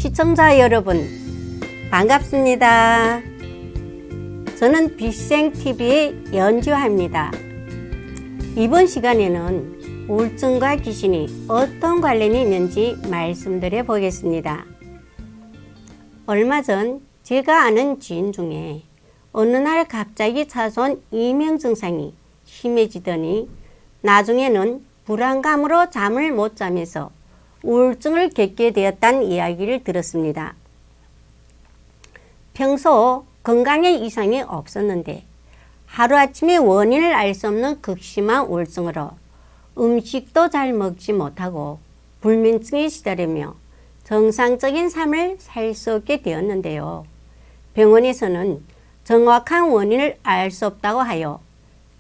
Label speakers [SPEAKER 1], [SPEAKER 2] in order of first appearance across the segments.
[SPEAKER 1] 시청자 여러분, 반갑습니다. 저는 빛생TV의 연주화입니다. 이번 시간에는 우울증과 귀신이 어떤 관련이 있는지 말씀드려 보겠습니다. 얼마 전 제가 아는 지인 중에 어느 날 갑자기 찾아온 이명 증상이 심해지더니 나중에는 불안감으로 잠을 못 자면서 우울증을 겪게 되었다는 이야기를 들었습니다. 평소 건강에 이상이 없었는데 하루아침에 원인을 알 수 없는 극심한 우울증으로 음식도 잘 먹지 못하고 불면증에 시달리며 정상적인 삶을 살 수 없게 되었는데요. 병원에서는 정확한 원인을 알 수 없다고 하여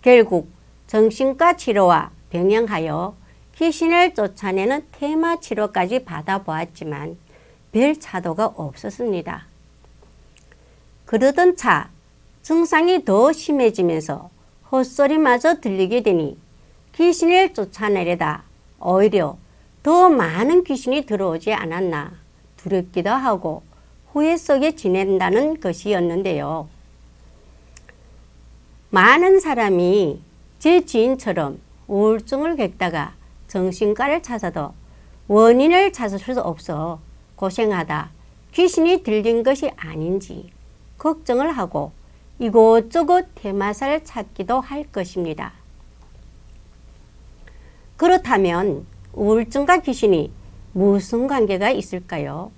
[SPEAKER 1] 결국 정신과 치료와 병행하여 귀신을 쫓아내는 테마 치료까지 받아보았지만 별 차도가 없었습니다. 그러던 차 증상이 더 심해지면서 헛소리마저 들리게 되니 귀신을 쫓아내려다 오히려 더 많은 귀신이 들어오지 않았나 두렵기도 하고 후회 속에 지낸다는 것이었는데요. 많은 사람이 제 지인처럼 우울증을 겪다가 정신과를 찾아도 원인을 찾을 수 없어 고생하다 귀신이 들린 것이 아닌지 걱정을 하고 이곳저곳 테마사를 찾기도 할 것입니다. 그렇다면 우울증과 귀신이 무슨 관계가 있을까요?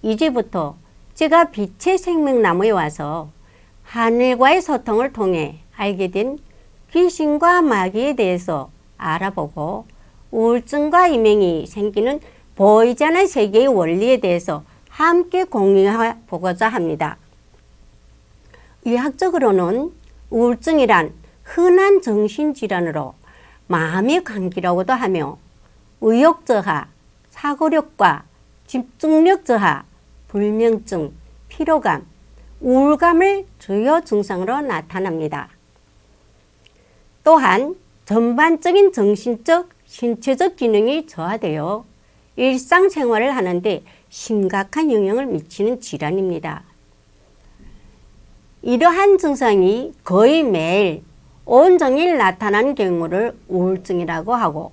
[SPEAKER 1] 이제부터 제가 빛의 생명나무에 와서 하늘과의 소통을 통해 알게 된 귀신과 마귀에 대해서 알아보고 우울증과 이명이 생기는 보이지 않는 세계의 원리에 대해서 함께 공유해 보고자 합니다. 의학적으로는 우울증이란 흔한 정신질환으로 마음의 감기라고도 하며 의욕 저하, 사고력과 집중력 저하, 불면증, 피로감, 우울감을 주요 증상으로 나타납니다. 또한 전반적인 정신적, 신체적 기능이 저하되어 일상생활을 하는데 심각한 영향을 미치는 질환입니다. 이러한 증상이 거의 매일 온종일 나타나는 경우를 우울증이라고 하고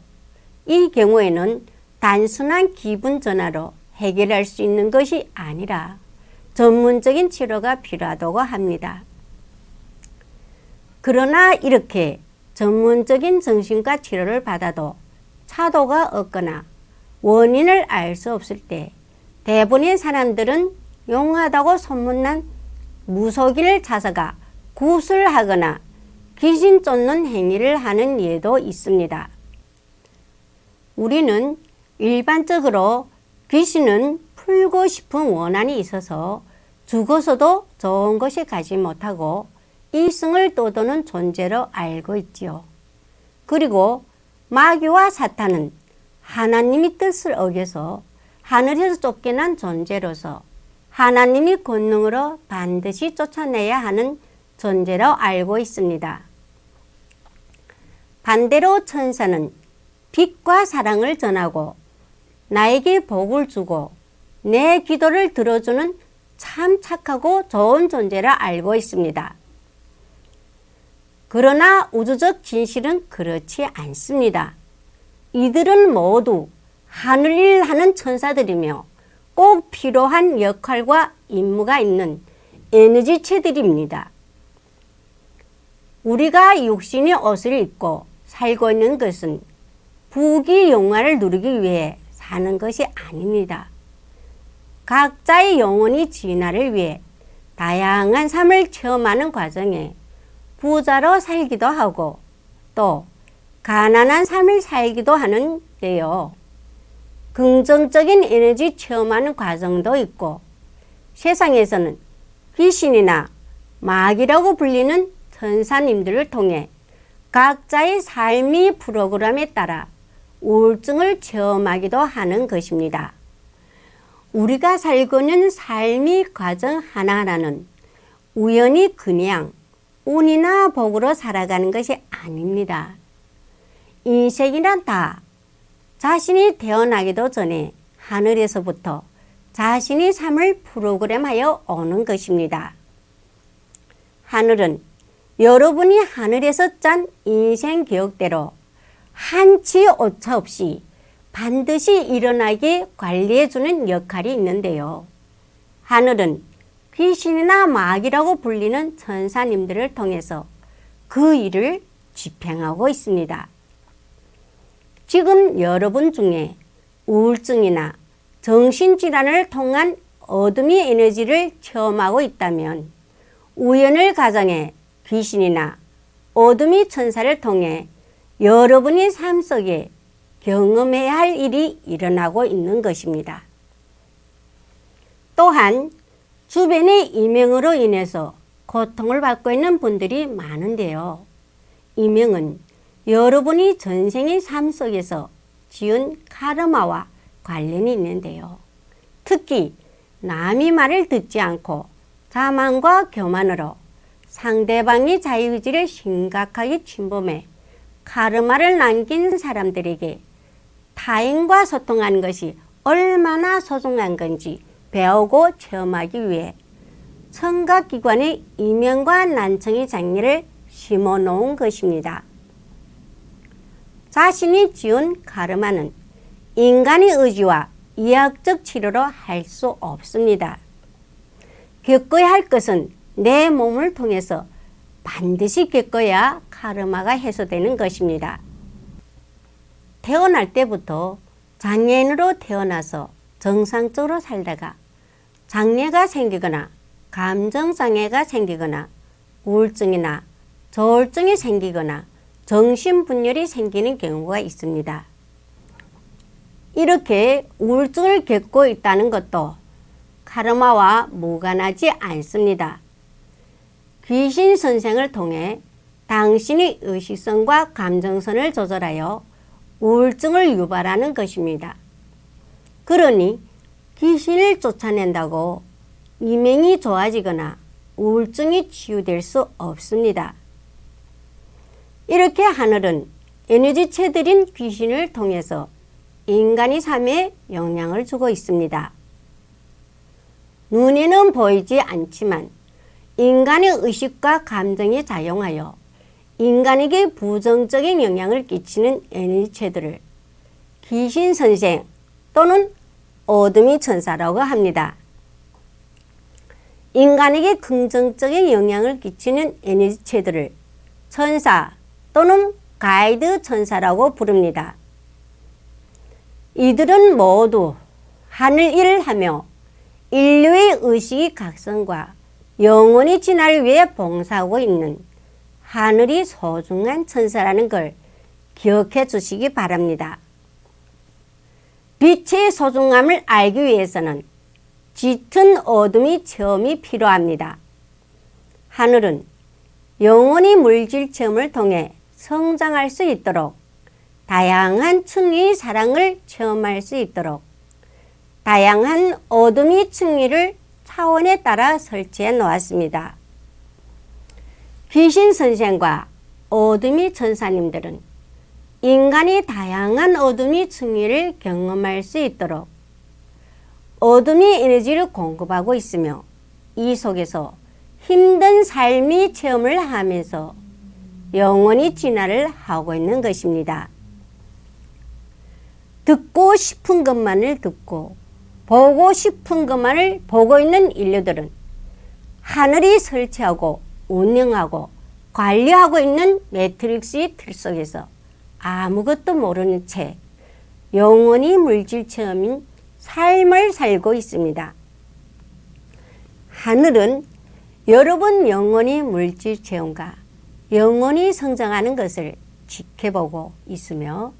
[SPEAKER 1] 이 경우에는 단순한 기분 전환으로 해결할 수 있는 것이 아니라 전문적인 치료가 필요하다고 합니다. 그러나 이렇게 전문적인 정신과 치료를 받아도 차도가 없거나 원인을 알 수 없을 때 대부분의 사람들은 용하다고 소문난 무속인을 찾아가 구술하거나 귀신 쫓는 행위를 하는 예도 있습니다. 우리는 일반적으로 귀신은 풀고 싶은 원한이 있어서 죽어서도 좋은 곳에 가지 못하고 이승을 떠도는 존재로 알고 있지요. 그리고 마귀와 사탄은 하나님의 뜻을 어겨서 하늘에서 쫓겨난 존재로서 하나님의 권능으로 반드시 쫓아내야 하는 존재로 알고 있습니다. 반대로 천사는 빛과 사랑을 전하고 나에게 복을 주고 내 기도를 들어주는 참 착하고 좋은 존재라 알고 있습니다. 그러나 우주적 진실은 그렇지 않습니다. 이들은 모두 하늘일 하는 천사들이며 꼭 필요한 역할과 임무가 있는 에너지체들입니다. 우리가 육신의 옷을 입고 살고 있는 것은 부귀 영화를 누리기 위해 사는 것이 아닙니다. 각자의 영혼이 진화를 위해 다양한 삶을 체험하는 과정에 부자로 살기도 하고 또 가난한 삶을 살기도 하는데요. 긍정적인 에너지 체험하는 과정도 있고 세상에서는 귀신이나 마귀라고 불리는 천사님들을 통해 각자의 삶의 프로그램에 따라 우울증을 체험하기도 하는 것입니다. 우리가 살고 있는 삶의 과정 하나하나는 우연히 그냥 운이나 복으로 살아가는 것이 아닙니다. 인생이란 다 자신이 태어나기도 전에 하늘에서부터 자신이 삶을 프로그램하여 오는 것입니다. 하늘은 여러분이 하늘에서 짠 인생 계획대로 한치 오차 없이 반드시 일어나게 관리해주는 역할이 있는데요. 하늘은 귀신이나 마귀라고 불리는 천사님들을 통해서 그 일을 집행하고 있습니다. 지금 여러분 중에 우울증이나 정신질환을 통한 어둠의 에너지를 체험하고 있다면 우연을 가정해 귀신이나 어둠의 천사를 통해 여러분의 삶 속에 경험해야 할 일이 일어나고 있는 것입니다. 또한 주변의 이명으로 인해서 고통을 받고 있는 분들이 많은데요. 이명은 여러분이 전생의 삶 속에서 지은 카르마와 관련이 있는데요. 특히 남의 말을 듣지 않고 자만과 교만으로 상대방의 자유의지를 심각하게 침범해 카르마를 남긴 사람들에게 타인과 소통하는 것이 얼마나 소중한 건지 배우고 체험하기 위해 청각기관의 이명과 난청의 장애를 심어놓은 것입니다. 자신이 지은 카르마는 인간의 의지와 의학적 치료로 할 수 없습니다. 겪어야 할 것은 내 몸을 통해서 반드시 겪어야 카르마가 해소되는 것입니다. 태어날 때부터 장애인으로 태어나서 정상적으로 살다가 장애가 생기거나 감정장애가 생기거나 우울증이나 조울증이 생기거나 정신분열이 생기는 경우가 있습니다. 이렇게 우울증을 겪고 있다는 것도 카르마와 무관하지 않습니다. 귀신 선생을 통해 당신의 의식선과 감정선을 조절하여 우울증을 유발하는 것입니다. 그러니 귀신을 쫓아낸다고 이명이 좋아지거나 우울증이 치유될 수 없습니다. 이렇게 하늘은 에너지체들인 귀신을 통해서 인간의 삶에 영향을 주고 있습니다. 눈에는 보이지 않지만 인간의 의식과 감정에 작용하여 인간에게 부정적인 영향을 끼치는 에너지체들을 귀신 선생 또는 어둠의 천사라고 합니다. 인간에게 긍정적인 영향을 끼치는 에너지체들을 천사 또는 가이드 천사라고 부릅니다. 이들은 모두 하늘 일을 하며 인류의 의식의 각성과 영원히 진화를 위해 봉사하고 있는 하늘이 소중한 천사라는 걸 기억해 주시기 바랍니다. 빛의 소중함을 알기 위해서는 짙은 어둠의 체험이 필요합니다. 하늘은 영원히 물질 체험을 통해 성장할 수 있도록 다양한 층위의 사랑을 체험할 수 있도록 다양한 어둠의 층위를 차원에 따라 설치해 놓았습니다. 귀신 선생과 어둠의 천사님들은 인간이 다양한 어둠의 층위를 경험할 수 있도록 어둠의 에너지를 공급하고 있으며 이 속에서 힘든 삶의 체험을 하면서 영원히 진화를 하고 있는 것입니다. 듣고 싶은 것만을 듣고 보고 싶은 것만을 보고 있는 인류들은 하늘이 설치하고 운영하고 관리하고 있는 매트릭스의 틀 속에서 아무것도 모르는 채 영원히 물질 체험인 삶을 살고 있습니다. 하늘은 여러분 영원히 물질 체험과 영원히 성장하는 것을 지켜보고 있으며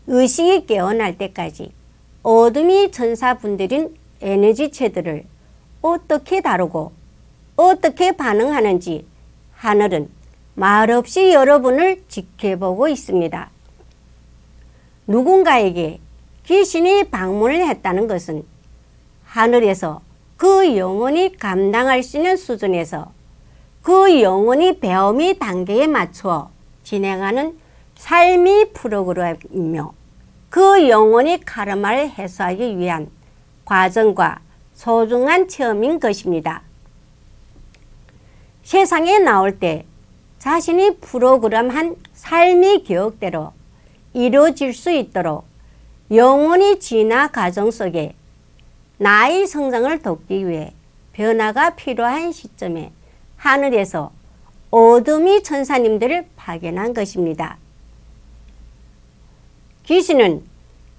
[SPEAKER 1] 의식이 깨어날 때까지 어둠의 천사분들인 에너지체들을 어떻게 다루고 어떻게 반응하는지 하늘은 말없이 여러분을 지켜보고 있습니다. 누군가에게 귀신이 방문을 했다는 것은 하늘에서 그 영혼이 감당할 수 있는 수준에서 그 영혼이 배움의 단계에 맞추어 진행하는 삶의 프로그램이며 그 영혼이 카르마를 해소하기 위한 과정과 소중한 체험인 것입니다. 세상에 나올 때 자신이 프로그램한 삶의 계획대로 이루어질 수 있도록 영원히 진화 과정 속에 나의 성장을 돕기 위해 변화가 필요한 시점에 하늘에서 어둠의 천사님들을 파견한 것입니다. 귀신은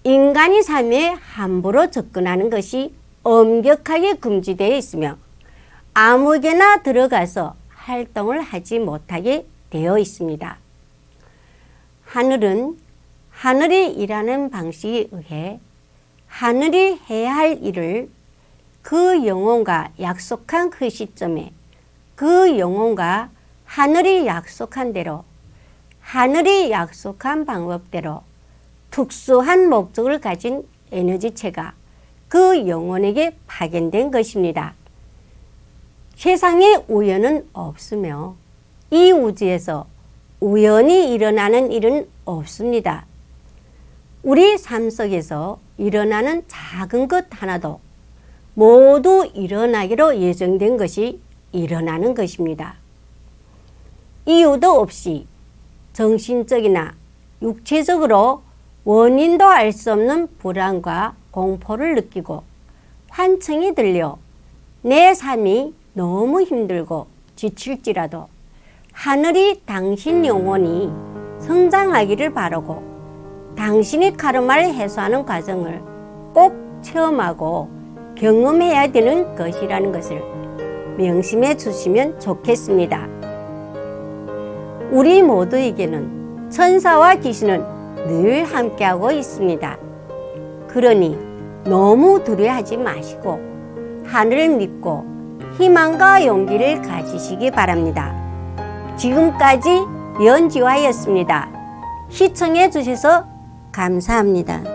[SPEAKER 1] 인간의 삶에 함부로 접근하는 것이 엄격하게 금지되어 있으며 아무개나 들어가서 활동을 하지 못하게 되어 있습니다. 하늘은 하늘이 일하는 방식에 의해 하늘이 해야 할 일을 그 영혼과 약속한 그 시점에 그 영혼과 하늘이 약속한 대로 하늘이 약속한 방법대로 특수한 목적을 가진 에너지체가 그 영혼에게 파견된 것입니다. 세상에 우연은 없으며 이 우주에서 우연히 일어나는 일은 없습니다. 우리 삶 속에서 일어나는 작은 것 하나도 모두 일어나기로 예정된 것이 일어나는 것입니다. 이유도 없이 정신적이나 육체적으로 원인도 알 수 없는 불안과 공포를 느끼고 환청이 들려 내 삶이 너무 힘들고 지칠지라도 하늘이 당신 영혼이 성장하기를 바라고 당신의 카르마를 해소하는 과정을 꼭 체험하고 경험해야 되는 것이라는 것을 명심해 주시면 좋겠습니다. 우리 모두에게는 천사와 귀신은 늘 함께하고 있습니다. 그러니 너무 두려워하지 마시고 하늘을 믿고 희망과 용기를 가지시기 바랍니다. 지금까지 연지화였습니다. 시청해 주셔서 감사합니다.